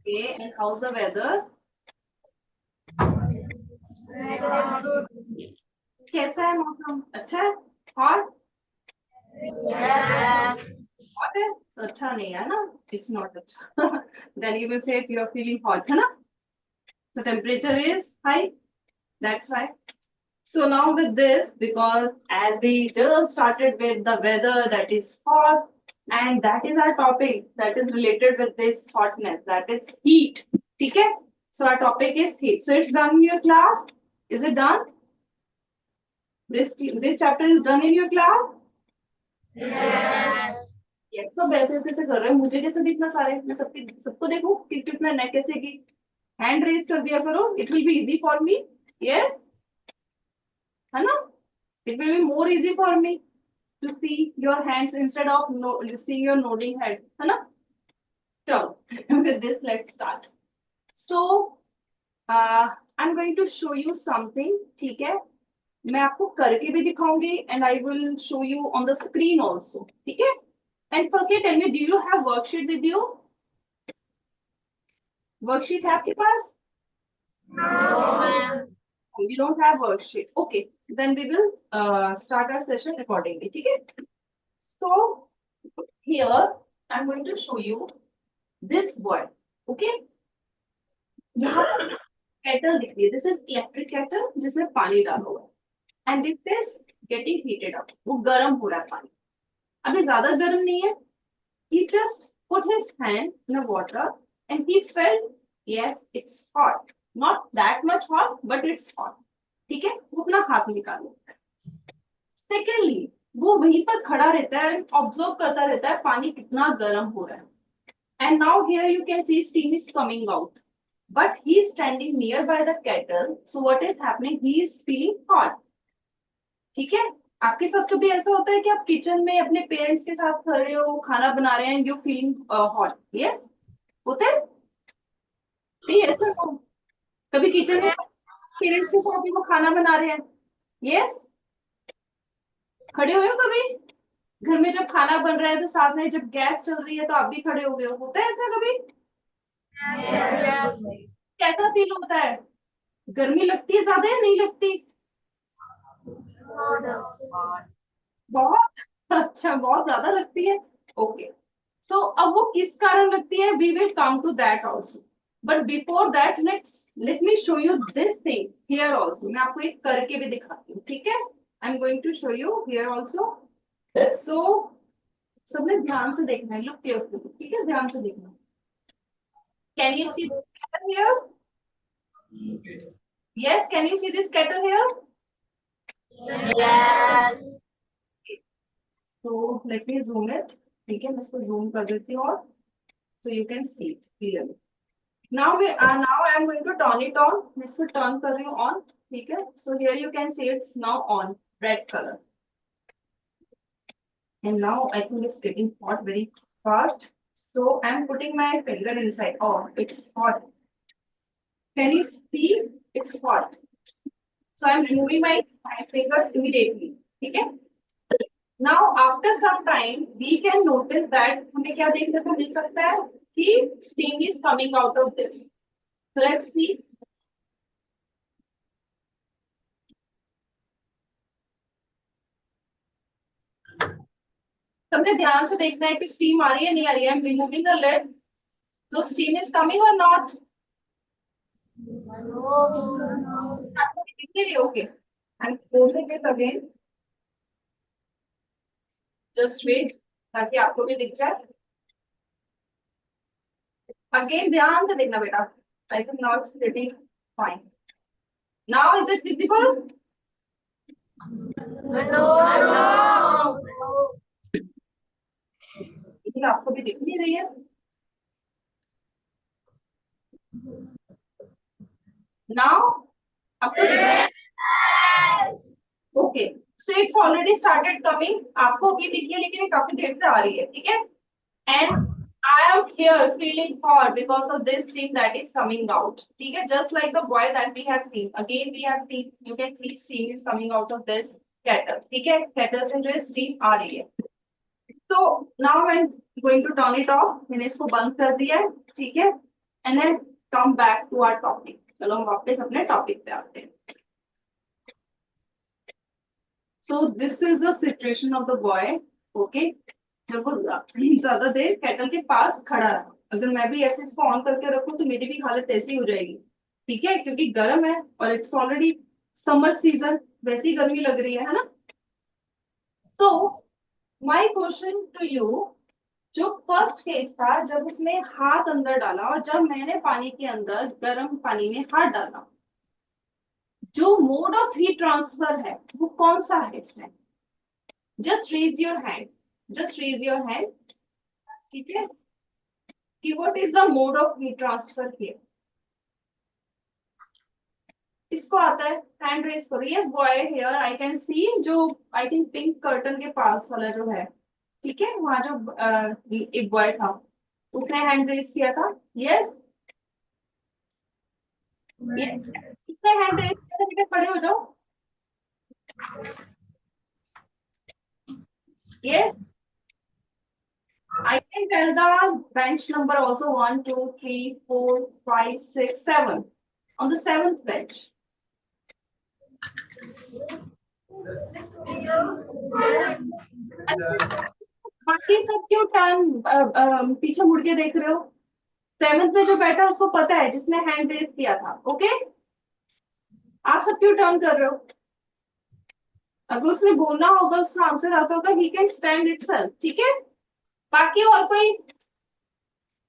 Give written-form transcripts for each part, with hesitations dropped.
Okay, and how's the weather? कैसा है मौसम? अच्छा है? हॉट? हॉट है? तो अच्छा नहीं है ना? It's not अच्छा. Then you will say if you are feeling hot, है ना? The temperature is high. That's why. So now with this, because as we just started with the weather that is hot, and that is our topic that is related with this hotness, that is heat. Okay? So our topic is heat. So it's done in your class. Is it done? This chapter is done in your class. Yes. So वैसे ऐसे कर रहे हैं मुझे कैसे दिखना सारे मैं सबको देखूं किस किसने नेक कैसे की हैंड रेज कर दिया करो it will be easy for me yes है ना it will be more easy for me to see your hands instead of seeing your nodding head है ना चलो with this let's start so I'm going to show you something ठीक है मैं आपको करके भी दिखाऊंगी and I will show you on the screen also ठीक है and firstly tell me do you have worksheet with you worksheet है आपके पास you don't have worksheet okay then we will start our session accordingly ठीक है so here I'm going to show you this word okay यहाँ kettle दिख रही है this is electric kettle जिसमें पानी डाला हुआ है and this is getting heated up वो गर्म हो रहा है पानी अभी ज्यादा गर्म नहीं है he just put his hand in the water and he felt yes it's hot not that much hot but it's hot ठीक है वो अपना हाथ निकाल लेता है सेकेंडली वो वहीं पर खड़ा रहता है ऑब्जर्व करता रहता है पानी कितना गर्म हो रहा है and now here you can see steam is coming out but he is standing nearby the kettle so what is happening he is feeling hot ठीक है आपके साथ कभी ऐसा होता है कि आप किचन में अपने पेरेंट्स के साथ खड़े हो खाना बना रहे हैं यू फीलिंग हॉट यस होता है नहीं ऐसा हो कभी किचन में पेरेंट्स के साथ भी वो खाना बना रहे हैं यस खड़े हुए हो कभी घर में जब खाना बन रहा है तो साथ में जब गैस चल रही है तो आप भी खड़े हो गए हो होता है ऐसा कभी कैसा फील होता है गर्मी लगती है ज्यादा या नहीं लगती बहुत अच्छा बहुत ज्यादा लगती है ओके सो अब वो किस कारण लगती है we will come to that also but before that let me show you this thing here also मैं आपको एक करके भी दिखाती हूँ ठीक है I am going to show you here also so सबने ध्यान से देखना है लुक केयरफुली ठीक है ध्यान से देखना can you see here yes can you see this kettle here So let me zoom it. ठीक है मैं इसको zoom कर देती हूँ और so you can see it clearly. Now I am going to turn it on. मैं इसको turn कर रही हूँ on. ठीक है so here you can see it's now on red color. And now I think it's getting hot very fast. So I am putting my finger inside. Oh, it's hot. Can you see? It's hot. So I am removing my fingers immediately. ठीक है Now, after some time, we can notice that हमें क्या देखने को मिल सकता है कि steam is coming out of this. So let's see. सबने ध्यान से देखना है कि steam आ रही है नहीं आ रही है. I'm removing the lid. So steam is coming or not? आपको दिख नहीं रही okay. I'm closing it again. Just wait ताकि आपको भी दिख जाए. Again ध्यान से देखना बेटा. I think now it's getting fine. Now is it visible? लेकिन आपको भी दिख नहीं रही है. Now आपको दिख रहा है okay so it's already started coming आपको भी दिखी है लेकिन ये काफी देर से आ रही है ठीक है and I am here feeling hot because of this steam that is coming out ठीक है just like the boy that we have seen again we have seen you can see steam is coming out of this kettle ठीक है kettle से जो है steam आ रही है तो now I am going to turn it off मैंने इसको बंद कर दिया है ठीक है and then come back to our topic. चलो हम वापस अपने टॉपिक पे आते हैं। So this is the situation of the boy. Okay, जब वो ज्यादा देर केटल के पास खड़ा रहा, अगर मैं भी ऐसे इसको ऑन करके रखूं तो मेरी भी हालत ऐसी ही हो जाएगी, ठीक है, क्योंकि गर्म है और इट्स ऑलरेडी समर सीजन, वैसी गर्मी लग रही है ना। तो माय क्वेश्चन टू यू, जो फर्स्ट केस था जब उसने हाथ अंदर डाला और जब मैंने पानी के अंदर गर्म पानी में हाथ डाला, जो मोड ऑफ हीट ट्रांसफर है वो कौन सा है इस time? Just raise your hand, just raise your hand, ठीक है, कि what is the mode of heat transfer here. इसको आता है, हैंड रेज करो। Yes boy, here I can see, जो आई थिंक पिंक कर्टन के पास वाला जो है, ठीक है, वहां जो एक बॉय था उसने हैंड रेज किया था। यस, इसने हैंड रेज किया था, बेटा खड़े हो जाओ। Yes, I can tell the bench number also 1, 2, 3, 4, 5, 6, 7. On the seventh bench. बाकी सब क्यों टर्न पीछे मुड़ के देख रहे हो? सेवंथ में जो बैठा उसको पता है, जिसने हैंड रेज किया था। ओके, आप सब क्यों टर्न कर रहे हो? अगर उसने बोलना होगा, उसका आंसर आता होगा, ही कैन स्टैंड इटसेल्फ, ठीक है। बाकी और कोई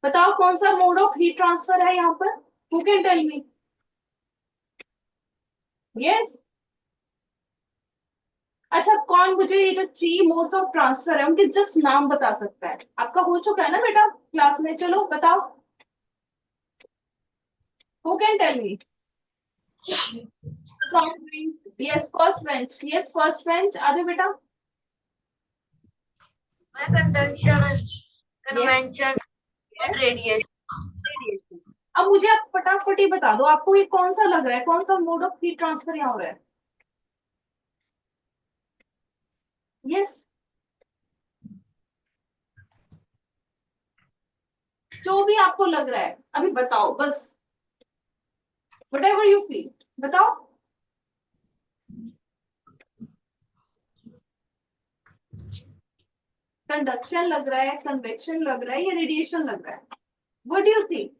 बताओ कौन सा मोड ऑफ हीट ट्रांसफर है यहाँ पर? Who can tell me? Yes, अच्छा, कौन मुझे ये जो थ्री मोड्स ऑफ ट्रांसफर है उनके जस्ट नाम बता सकता है? आपका हो चुका है ना बेटा क्लास में, चलो बताओ, who can tell me? Yes first bench, yes first bench, आ जाओ बेटा। Conduction, convention, Yes, radiation. radiation। अब मुझे आप फटाफट ही बता दो, आपको ये कौन सा लग रहा है, कौन सा मोड ऑफ हीट ट्रांसफर यहाँ हो रहा है? यस, जो भी आपको लग रहा है अभी बताओ बस, whatever you feel, बताओ। कंडक्शन लग रहा है, कन्वेक्शन लग रहा है, या रेडिएशन लग रहा है? What do you think?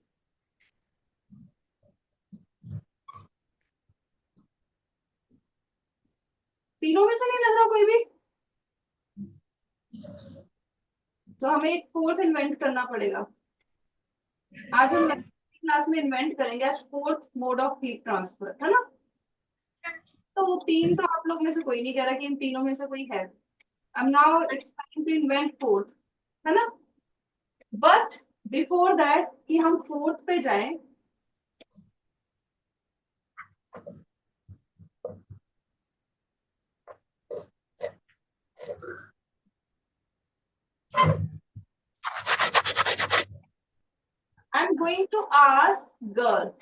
तीनों में से नहीं लग रहा कोई भी? तो हमें एक फोर्थ इन्वेंट करना पड़ेगा। आज हम क्लास में इन्वेंट करेंगे आज fourth mode of heat transfer, है ना। तो तीन तो आप लोग में से कोई नहीं कह रहा कि इन तीनों में से कोई है। I'm now it's time to invent fourth, है ना। बट बिफोर दैट कि हम फोर्थ पे जाएं, I'm going to ask girl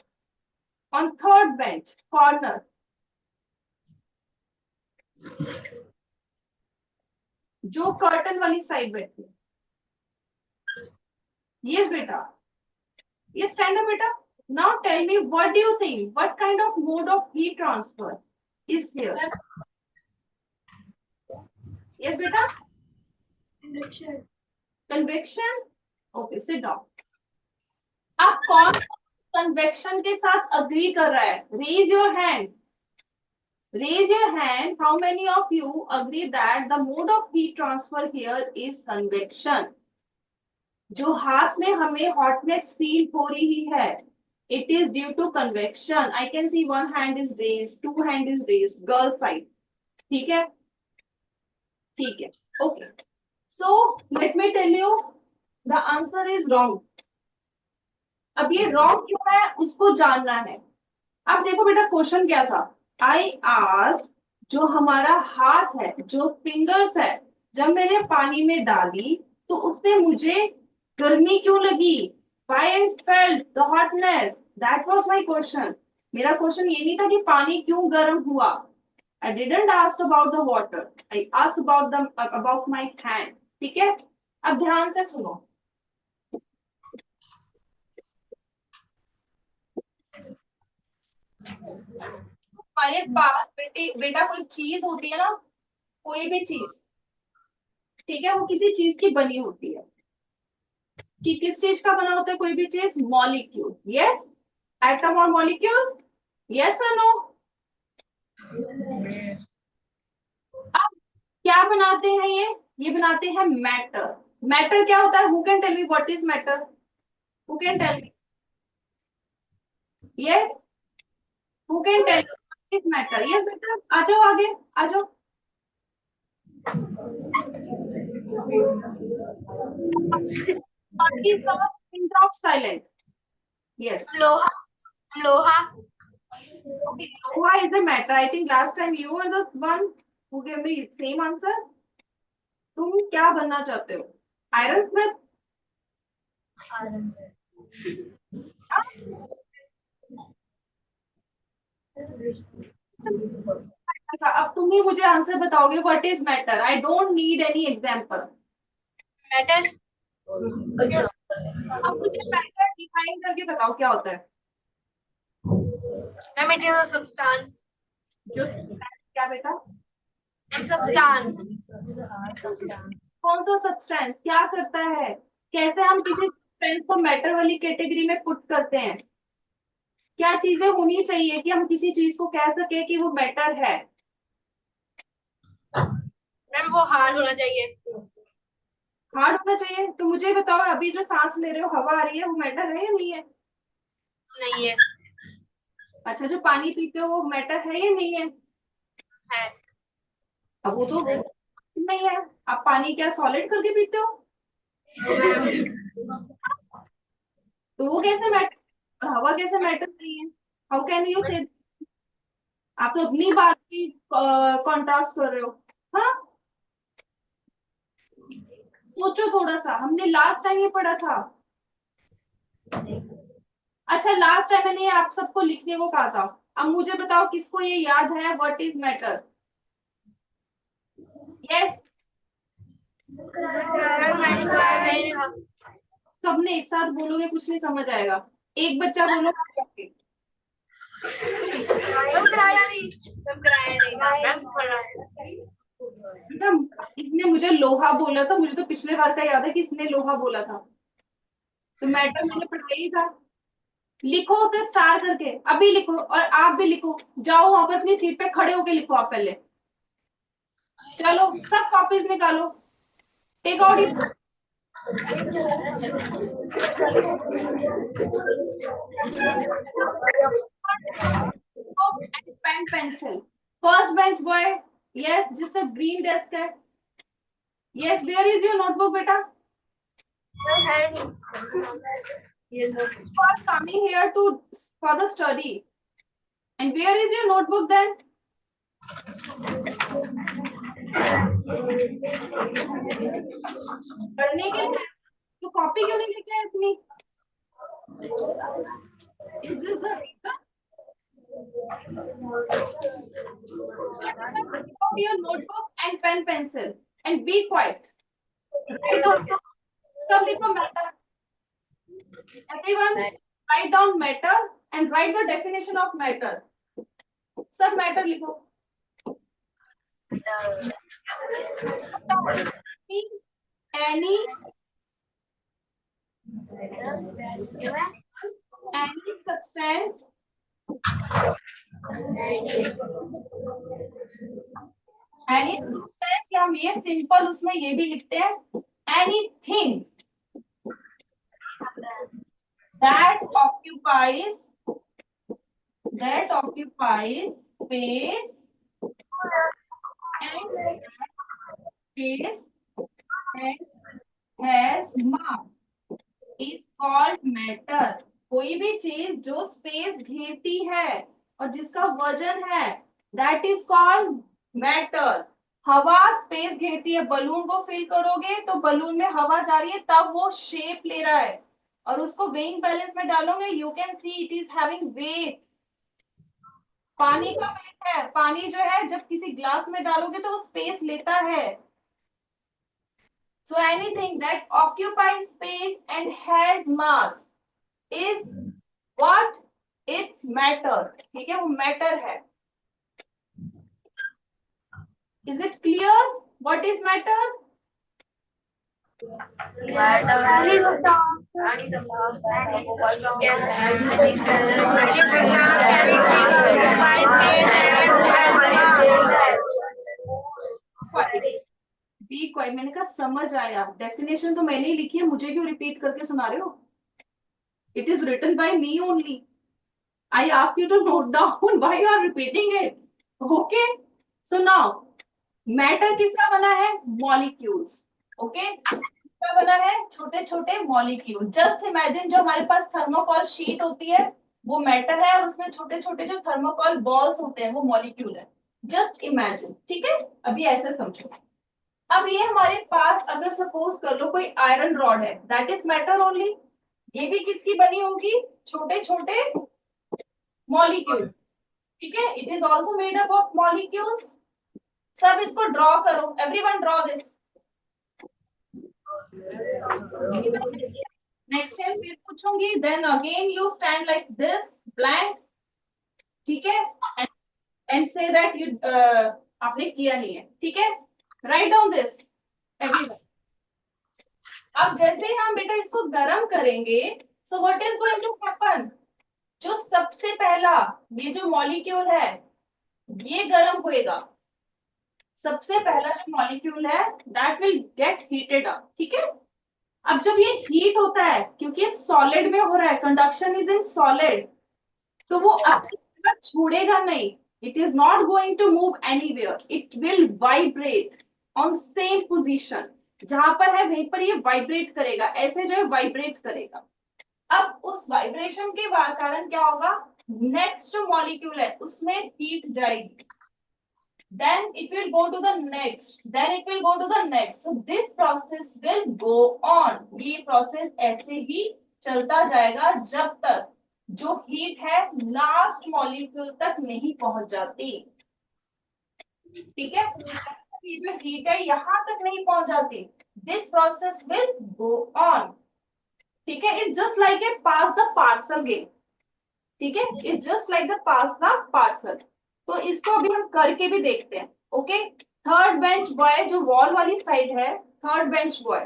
on third bench corner, जो कर्टन वाली साइड बैठी है। यस बेटा, ये स्टैंड है बेटा। Now tell me what do you think, what kind of mode of heat transfer is here? Yes बेटा, कन्वेक्शन। Okay, sit down. अब कौन कन्वेक्शन के साथ अग्री कर रहा है? Raise your hand, raise your hand, how many of you agree that the mode of heat transfer here is convection? जो हाथ में हमें हॉटनेस फील हो रही है, it is due to convection. I can see one hand is raised, two hand is raised, girl side, ठीक है, ठीक है, okay. So let me tell you, the answer is wrong. अब ये wrong क्यों है उसको जानना है। अब देखो बेटा क्वेश्चन क्या था, आई आस्क, जो हमारा हाथ है, जो फिंगर्स है, जब मैंने पानी में डाली तो उसमें मुझे गर्मी क्यों लगी? Why I felt the hotness? That was my question. मेरा क्वेश्चन ये नहीं था कि पानी क्यों गर्म हुआ। I didn't ask about the water. I asked about my hand. ठीक है, अब ध्यान से सुनो। हमारे पास बेटा कोई चीज होती है ना, कोई भी चीज, ठीक है, वो किसी चीज की बनी होती है। कि किस चीज का बना होता है कोई भी चीज? Molecule, yes. एटम और मॉलिक्यूल, यस और नो? अब क्या बनाते हैं ये बनाते हैं मैटर। मैटर क्या होता है? Who can tell me what is matter? Who can tell me? Yes, who can tell me is matter? Yes बेटा, आ जाओ आगे, आ जाओ। Pin drop silent. यस, लोहा, लोहा, okay, Loha is a matter. I think last time you were the one who gave me same answer. तुम क्या बनना चाहते हो? Iron Smith? अच्छा, अब तुम ही मुझे आंसर बताओगे what is matter. I don't need any example. Matter, अब मुझे मैटर डिफाइन करके बताओ क्या होता है। material substance जो क्या बेटा? and substance. कौन सा सब्सटेंस क्या करता है? कैसे हम किसी सब्सटेंस को मैटर वाली कैटेगरी में पुट करते हैं? क्या चीजें होनी चाहिए कि हम किसी चीज को कह सके कि वो मैटर है? मैम वो हार्ड होना चाहिए। हार्ड होना चाहिए? तो मुझे बताओ, अभी जो सांस ले रहे हो, हवा आ रही है, वो मैटर है या नहीं है? नहीं है, अच्छा, जो पानी पीते हो वो मैटर है या नहीं है? है। अब वो तो नहीं है। आप पानी क्या सॉलिड करके पीते हो? मैम तो वो कैसे मैटर, हवा कैसे मैटर नहीं है? हाउ कैन यू से? आप तो अपनी बात की कॉन्ट्रास्ट कर रहे हो। हाँ, सोचो थोड़ा सा, हमने लास्ट टाइम ये पढ़ा था। अच्छा, लास्ट टाइम मैंने आप सबको लिखने को कहा था। अब मुझे बताओ किसको ये याद है व्हाट इज मैटर? यस, सबने एक साथ बोलोगे कुछ नहीं समझ आएगा। एक बच्चा बोलो। बेटा, इसने मुझे लोहा बोला था, मुझे तो पिछले बार का याद है कि इसने लोहा बोला था। तो मैटर मैंने पढ़ाया ही था। लिखो उसे स्टार करके, अभी लिखो, और आप भी लिखो। जाओ वहां पर अपनी सीट पे खड़े होके लिखो आप पहले। चलो सब कॉपीज निकालो। Take out your and pen pencil. First bench boy, yes, जिसका ग्रीन डेस्क है। Yes, where is your notebook बेटा? You are coming here to for the study. And where is your notebook then? पढ़ने के लिए तो copy क्यों नहीं लेके आए अपनी? Is this the reason? Out your notebook and pen pencil and be quiet. Write also. सब लिखो matter. Everyone write down matter and write the definition of matter. सब matter लिखो. Any substance कि हम ये सिंपल उसमें ये भी लिखते हैं anything that occupies space and space and has mass is called matter। कोई भी चीज जो स्पेस घेरती है और जिसका वजन है, दैट इज कॉल्ड मैटर। हवा स्पेस घेरती है, बलून को फिल करोगे तो बलून में हवा जा रही है, तब वो शेप ले रहा है, और उसको वेइंग बैलेंस में डालोगे, you can see it is having wait. पानी का वेट है, पानी जो है जब किसी ग्लास में डालोगे तो वो स्पेस लेता है। So anything that occupies space and has mass is what? It's matter। ठीक है, वो मैटर है। Is it clear? What is matter? Be quiet, मैंने कहा समझ आया, डेफिनेशन तो मैंने ही लिखी है, मुझे क्यों रिपीट करके सुना रहे हो? It is written by me only. I ask you to note down why you are repeating it. Okay? So now, matter किसका बना है? Molecules. Okay? किसका बना है? छोटे छोटे molecule. Just imagine जो हमारे पास थर्मोकॉल शीट होती है वो मैटर है, और उसमें छोटे छोटे जो थर्मोकॉल बॉल्स होते हैं वो मॉलिक्यूल है. Just imagine. ठीक है, अभी ऐसे समझो. अब ये हमारे पास अगर सपोज कर लो कोई आयरन रॉड है, दैट इज मैटर ओनली. ये भी किसकी बनी होगी? छोटे छोटे मॉलिक्यूल. ठीक है, it is also made up of molecules. सब इसको ड्रॉ करो, everyone draw this. Next time फिर पूछूंगी, then again you stand like this blank. ठीक है, एंड से दैट यू आपने किया नहीं है. ठीक है, राइट डाउन दिस एवरीवन. अब जैसे हम बेटा इसको गर्म करेंगे, so what is going to happen? जो सबसे पहला ये जो मॉलिक्यूल है ये गर्म होएगा. सबसे पहला जो मॉलिक्यूल है that will get heated up. ठीक है, अब जब ये हीट होता है, क्योंकि ये सॉलिड में हो रहा है, कंडक्शन इज इन सॉलिड, तो वो अपनी जगह छोड़ेगा नहीं. It is not going to move anywhere. It will vibrate on same position. जहां पर है वहीं पर ये वाइब्रेट करेगा, ऐसे जो है वाइब्रेट करेगा. अब उस वाइब्रेशन के कारण क्या होगा? नेक्स्ट जो मॉलिक्यूल है उसमें हीट जाएगी, then it will go to the next, then it will go to the next. So this process will go on. ये प्रोसेस ऐसे ही चलता जाएगा जब तक जो हीट है लास्ट मॉलिक्यूल तक नहीं पहुंच जाती. ठीक है, ये जो हीट है यहां तक नहीं पहुंच जाती. This process will go on. ठीक है, it's just like a pass the parcel game. ठीक है, it's just like the pass the parcel. तो इसको अभी हम करके भी देखते हैं. ओके, थर्ड बेंच बॉय जो वॉल वाली साइड है, थर्ड बेंच बॉय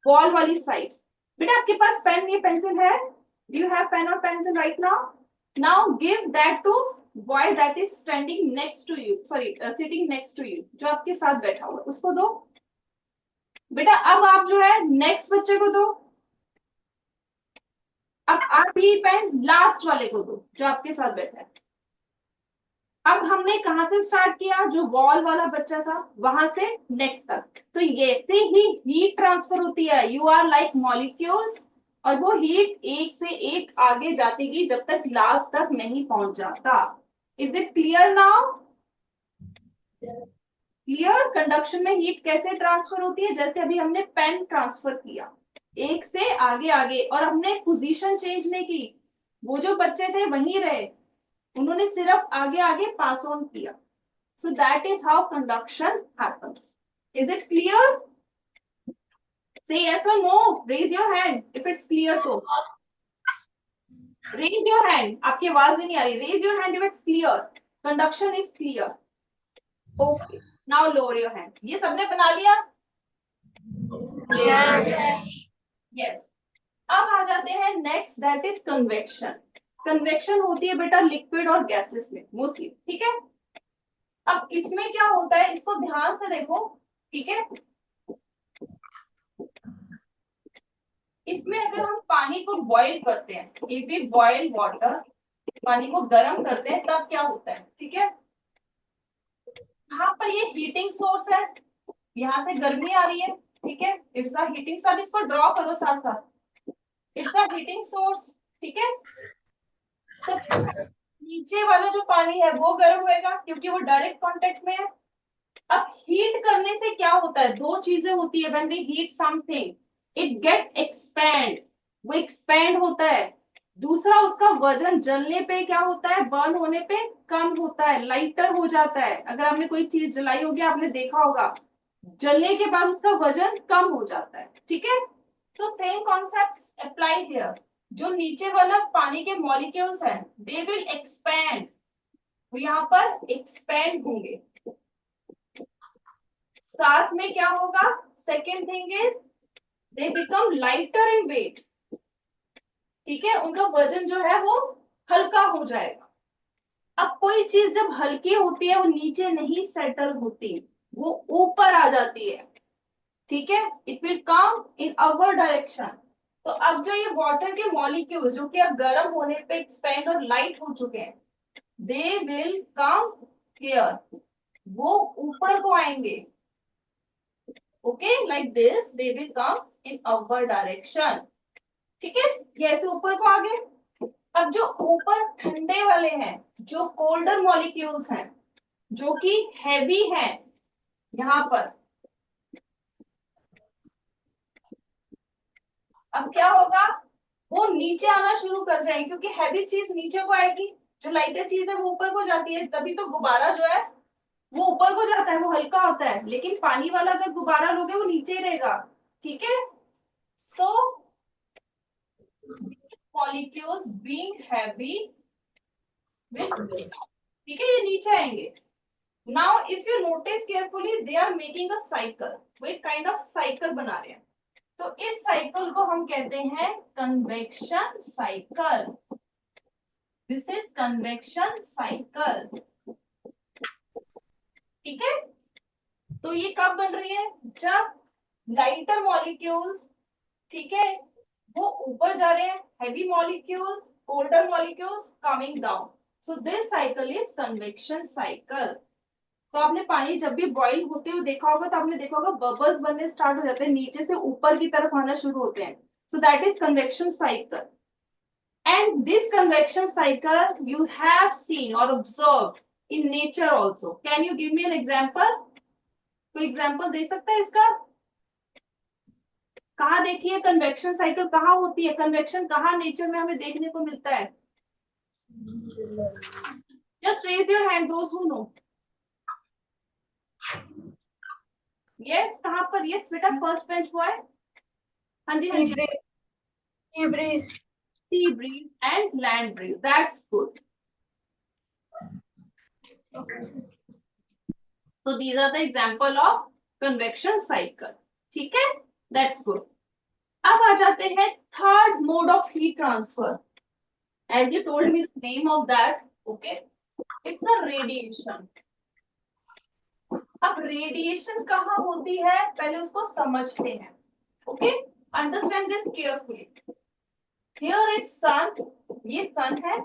वॉल वाली साइड. बेटा आपके पास पेन या पेंसिल है? डू यू हैव पेन और pencil right now? Now give that to boy that is standing next to you, sorry sitting next to you, जो आपके साथ बैठा हुआ है उसको दो. बेटा अब आप जो है नेक्स्ट बच्चे को दो. अब आप ये पेन लास्ट वाले को दो जो आपके साथ बैठा है. अब हमने कहां से स्टार्ट किया? जो वॉल वाला बच्चा था वहां से नेक्स्ट तक. तो ऐसे ही हीट ट्रांसफर होती है. यू आर लाइक मॉलिक्यूल्स, और वो हीट एक से एक आगे जाती गई जब तक लास्ट तक नहीं पहुंच जाता. Is it clear now? Clear? Conduction में हीट कैसे ट्रांसफर होती है? जैसे अभी हमने पेन ट्रांसफर किया एक से आगे आगे, और हमने पोजीशन चेंज नहीं की. वो जो बच्चे थे वहीं रहे, उन्होंने सिर्फ आगे आगे पास ऑन किया. So that is how conduction happens. Is it clear? Say yes और no. Raise your hand if it's clear. तो रेज योर हैंड. आपकी आवाज भी नहीं आ रही. Raise your hand if it's clear. Conduction is clear. Okay, now lower your hand. ये सबने बना लिया? यस. अब आ जाते हैं next, that is convection. Convection होती है बेटा लिक्विड और गैसेस में मोस्टली. ठीक है, अब इसमें क्या होता है इसको ध्यान से देखो. ठीक है, इसमें अगर हम पानी को बॉईल करते हैं, इफ वी बॉईल वाटर, पानी को गर्म करते हैं, तब क्या होता है? ठीक है, यहाँ पर ये हीटिंग सोर्स है, यहाँ से गर्मी आ रही है. ठीक है, इट्स अ हीटिंग. सब इसको ड्रॉ करो साथ साथ. It's a heating source. ठीक है, सब नीचे वाला जो पानी है वो गर्म होएगा क्योंकि वो डायरेक्ट कांटेक्ट में है. अब हीट करने से क्या होता है? दो चीजें होती है. When we heat something, it get expand, वो एक्सपैंड होता है. दूसरा, उसका वजन जलने पे क्या होता है? बर्न होने पे कम होता है, लाइटर हो जाता है. अगर आपने कोई चीज जलाई होगी आपने देखा होगा, जलने के बाद उसका वजन कम हो जाता है. ठीक है, so same concept apply here. जो नीचे वाला पानी के मॉलिक्यूल्स हैं दे विल एक्सपैंड, वो यहाँ पर एक्सपैंड होंगे. साथ में क्या होगा, second thing is they become lighter in weight, ठीक है, उनका वजन जो है वो हल्का हो जाएगा। अब कोई चीज जब हल्की होती है वो नीचे नहीं सेटल होती, वो ऊपर आ जाती है, ठीक है, it will come in our direction. तो अब जो ये वाटर के मॉलिक्यूल्स जो कि अब गर्म होने पे एक्सपेंड और लाइट हो चुके हैं, दे विल कम हियर, वो ऊपर को आएंगे, okay, like this they will come in our direction, ठीक है, ये ऐसे ऊपर को आ गए। अब जो ऊपर ठंडे वाले हैं, जो कोल्डर मॉलिक्यूल्स हैं, जो कि हैवी हैं, यहां पर अब क्या होगा, वो नीचे आना शुरू कर जाएंगे, क्योंकि हैवी चीज नीचे को आएगी, जो लाइटर चीज है वो ऊपर को जाती है, तभी तो गुब्बारा जो है वो ऊपर को जाता है, वो हल्का होता है, लेकिन पानी वाला अगर गुब्बारा लोगे वो नीचे ही रहेगा, ठीक है। So molecules being heavy will, ठीक है, ये नीचे आएंगे। Now if you notice carefully, they are making a cycle, वो एक काइंड ऑफ साइकिल बना रहे हैं। तो इस साइकिल को हम कहते हैं convection cycle, this is convection cycle, ठीक है। तो ये कब बन रही है, जब लाइटर मॉलिक्यूल्स, ठीक है, वो ऊपर जा रहे हैं, heavy molecules, colder molecules coming down, so this cycle is convection cycle. तो आपने पानी जब भी बॉईल होते हुए देखा होगा, तो आपने देखा होगा बबल्स बनने स्टार्ट हो जाते हैं, नीचे से ऊपर की तरफ आना शुरू होते हैं, सो that is convection cycle. And this convection cycle you have seen or observed in nature also. Can you give me an example? कोई एग्जाम्पल दे सकता है इसका? कहाँ देखिए कन्वेक्शन साइकिल कहाँ होती है, कन्वेक्शन कहाँ नेचर में हमें देखने को मिलता है? Just raise your hand those who know. Yes, कहाँ पर? यस बेटा, फर्स्ट बेंच बॉय। हाँ जी, हाँ जी। Sea breeze. Sea breeze and land breeze. That's good. So these are the example of convection cycle. ठीक है, that's good. अब आ जाते हैं third mode of heat transfer, as you told me the name of that, okay, it's a radiation. अब radiation कहाँ होती है, पहले उसको समझते हैं, okay, understand this carefully. Here it's sun, ये सन है,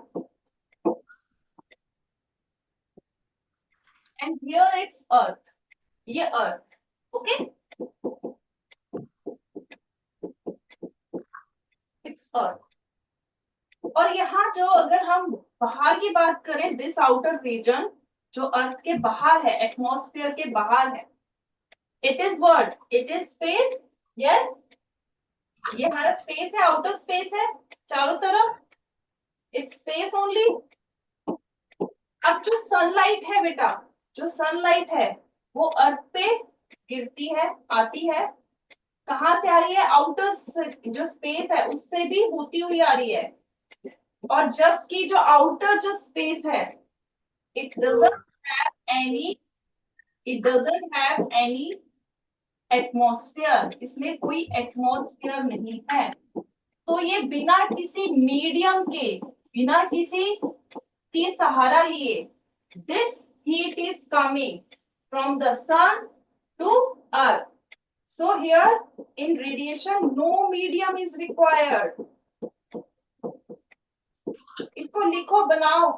एंड हियर इट्स अर्थ, ये अर्थ, ओके, इट्स अर्थ। और यहाँ जो अगर हम बाहर की बात करें, दिस आउटर रीजन जो अर्थ के बाहर है, एटमॉस्फेयर के बाहर है, it is what, it is space, yes, ये हमारा स्पेस है, आउटर स्पेस है चारों तरफ, इट्स स्पेस ओनली। अब जो सनलाइट है बेटा, जो सनलाइट है वो अर्थ पे गिरती है, आती है, कहाँ से आ रही है, आउटर जो स्पेस है उससे भी होती हुई आ रही है, और जबकि जो आउटर जो स्पेस है, it doesn't have any, it doesn't have any atmosphere, इसमें कोई एटमॉस्फेयर नहीं है, तो ये बिना किसी मीडियम के, बिना किसी की सहारा लिए, this heat is coming from the sun to earth. So here in radiation no medium is required, इसको लिखो बनाओ,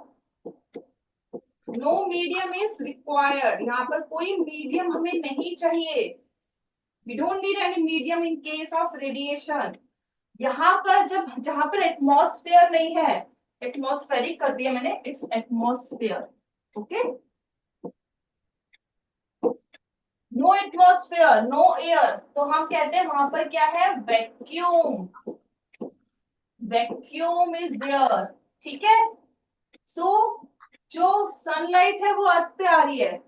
नो मीडियम इज रिक्वायर्ड, यहाँ पर कोई मीडियम हमें नहीं चाहिए, we don't need any medium in case of radiation. यहाँ पर जब, जहां पर एटमॉस्फेयर नहीं है, एटमॉस्फेरिक कर दिया मैंने, it's atmosphere, okay, no atmosphere, no air, तो हम कहते हैं वहां पर क्या है, वैक्यूम, वैक्यूम इज देयर, ठीक है। सो जो सनलाइट है वो अर्थ पे आ रही है,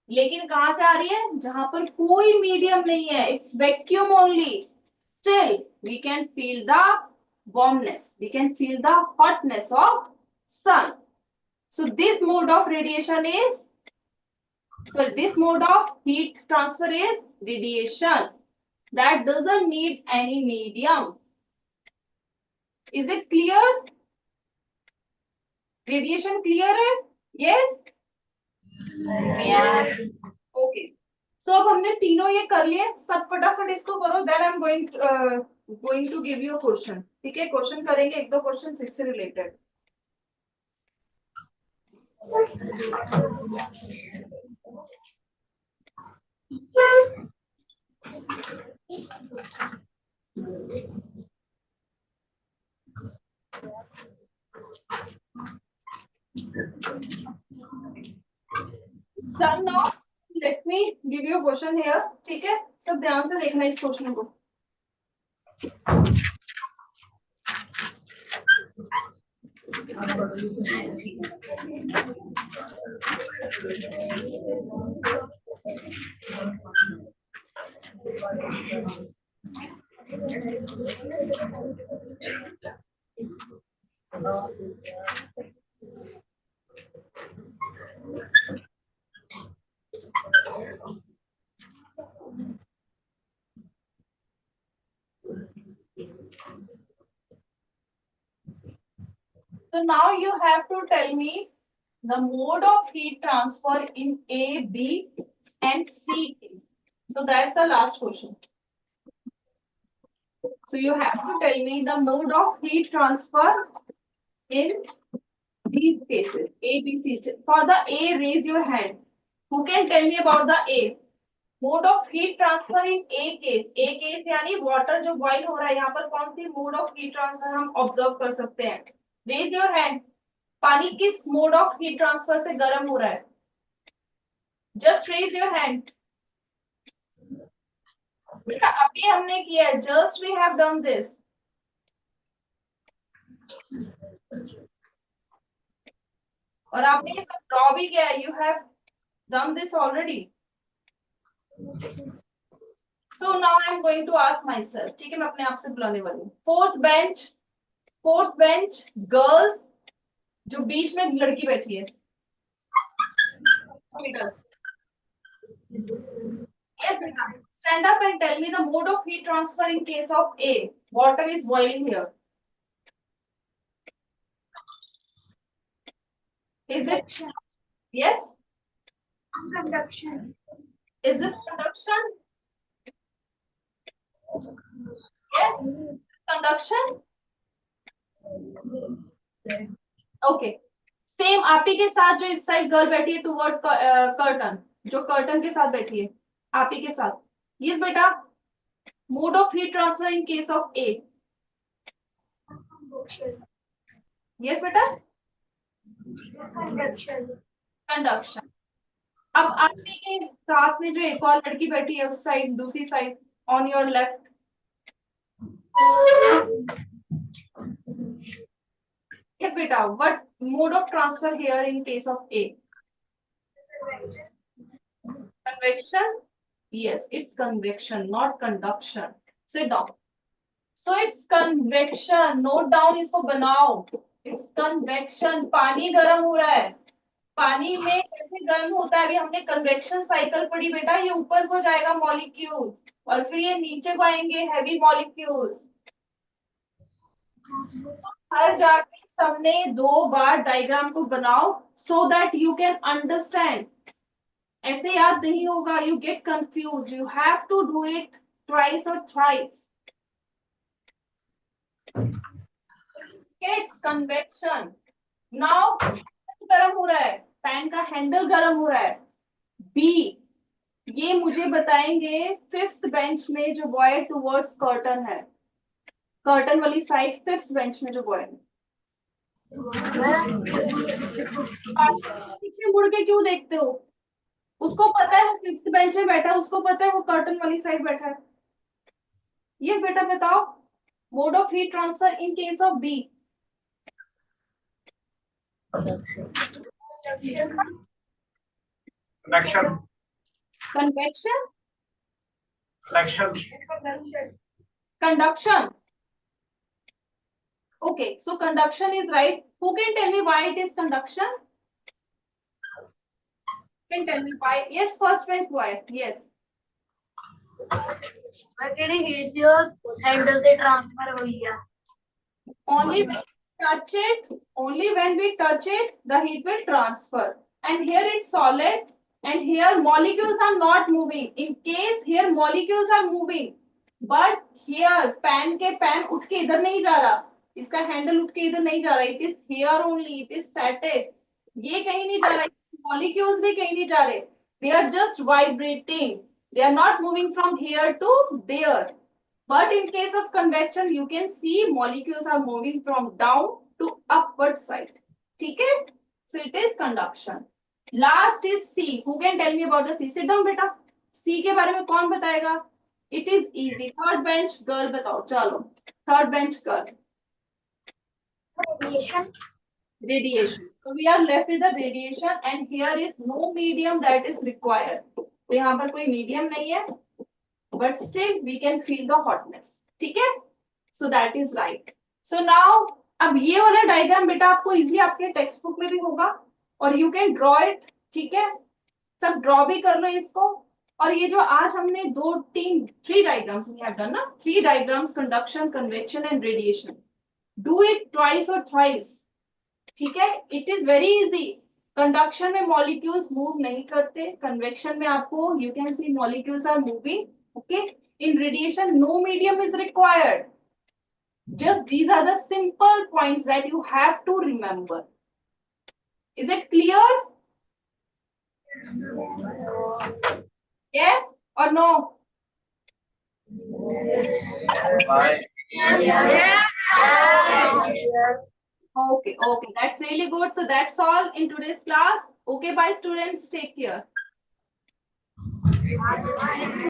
लेकिन कहां से आ रही है, जहां पर कोई मीडियम नहीं है, it's vacuum only, still we can feel the warmness, we can feel the hotness of sun. So this mode of radiation is So this mode of heat transfer is radiation that doesn't need any medium. Is it clear? Radiation clear है? Yes? Yeah. Okay. So अब हमने तीनों ये कर लिए, सब फटाफट इसको करो, then I'm going to give you a question. ठीक है, क्वेश्चन करेंगे, एक दो क्वेश्चन इससे related. Done now. Let me give you a question here. ठीक है, सब ध्यान से देखना इस क्वेश्चन को. So now you have to tell me the mode of heat transfer in A, B, and C case. So that's the last question. So you have to tell me the mode of heat transfer in these cases, A, B, C. For the A, raise your hand. Who can tell me about the A? Mode of heat transfer in A case. A case यानी water जो boil हो रहा है, यहाँ पर कौन सी mode of heat transfer हम observe कर सकते हैं? Raise your hand. पानी किस mode of heat transfer से गर्म हो रहा है? Just raise your hand. बेटा अभी हमने किया है. Just we have done this. और आपने ये सब ड्रॉ भी किया है. You have done this already. So now I am going to ask myself. ठीक है, मैं अपने आप से बुलाने वाली हूँ. Fourth bench, girls, जो बीच में लड़की बैठी है. Yes, beta. Stand up and tell me the mode of heat transfer in case of A. Water is boiling here. Is it? Yes. Conduction. Is this conduction? Yes. Conduction. Okay. Same आप ही के साथ जो इस side girl बैठी है toward curtain, जो curtain के साथ बैठी है आप ही के साथ. यस बेटा. Mode of heat transfer in case of A. Yes बेटा. Conduction. कंडक्शन. अब आप ही के साथ में जो एक और लड़की बैठी है उस साइड, दूसरी side, on your left. Yes, beta. What mode of transfer here in case of A? Convection? Yes, it's convection, not conduction. Sit down. So it's convection. Note down इसको बनाओ. It's convection. पानी गर्म हो रहा है. पानी में कैसे गर्म होता है? अभी हमने convection cycle पढ़ी बेटा. ये ऊपर को जाएगा molecules और फिर ये नीचे को आएंगे heavy molecules. हर जाके सबने 2 बार डायग्राम को बनाओ so that you can understand. ऐसे याद नहीं होगा. You get confused. You have to do it twice or thrice. It's convection. Now गर्म हो रहा है, फैन का हैंडल गर्म हो रहा है. बी, ये मुझे बताएंगे 5th बेंच में जो बॉय टुवर्ड्स कर्टन है, कर्टन वाली साइड 5th बेंच में जो बॉय है. पीछे मुड़ के क्यों देखते हो? उसको पता है वो 5th बेंच में बैठा है, उसको पता है वो कर्टन वाली साइड बैठा है. यस बेटा बताओ. Mode of heat transfer in case of B. Convection. Convection. Convection. Conduction. Okay, so conduction is right. Who can tell me why it is conduction? can tell me why? Yes, first bench, why? Yes. Why can I hate your handle the transfer हो गया? Only when we touch it, only when we touch it, the heat will transfer. And here it's solid, and here molecules are not moving. In case here molecules are moving, but here pan के pan उठ के इधर नहीं जा रहा, इसका handle उठ के इधर नहीं जा रहा. It is here only. It is static. ये कहीं नहीं जा रहा. Molecules भी कहीं नहीं जा रहे. They are just vibrating. They are not moving from here to there. But in case of convection, you can see molecules are moving from down to upward side. Okay? So it is conduction. Last is C. Who can tell me about the C? Sit down, beta. C के बारे में कौन बताएगा? It is easy. Third bench girl बताओ. चलो. Third bench girl. Radiation. Radiation. So we are left with the radiation, and here is no medium that is required. तो यहाँ पर कोई medium नहीं है. But still we can feel the hotness. ठीक है? So that is right. So now अब ये वाला डायग्राम बेटा आपको इजीली आपके टेक्स्ट बुक में भी होगा और you can draw it. ठीक है? सब ड्रॉ भी कर लो इसको. और ये जो आज हमने three diagrams we have done ना, 3 diagrams, conduction, convection and radiation. Do it twice or thrice. ठीक है? It is very easy. Conduction में मॉलिक्यूल्स मूव नहीं करते. कन्वेक्शन में आपको you can see molecules are moving. Okay? In radiation, no medium is required. Just these are the simple points that you have to remember. Is it clear? Yes or no? Okay, that's really good. So that's all in today's class. Okay, bye students. Take care.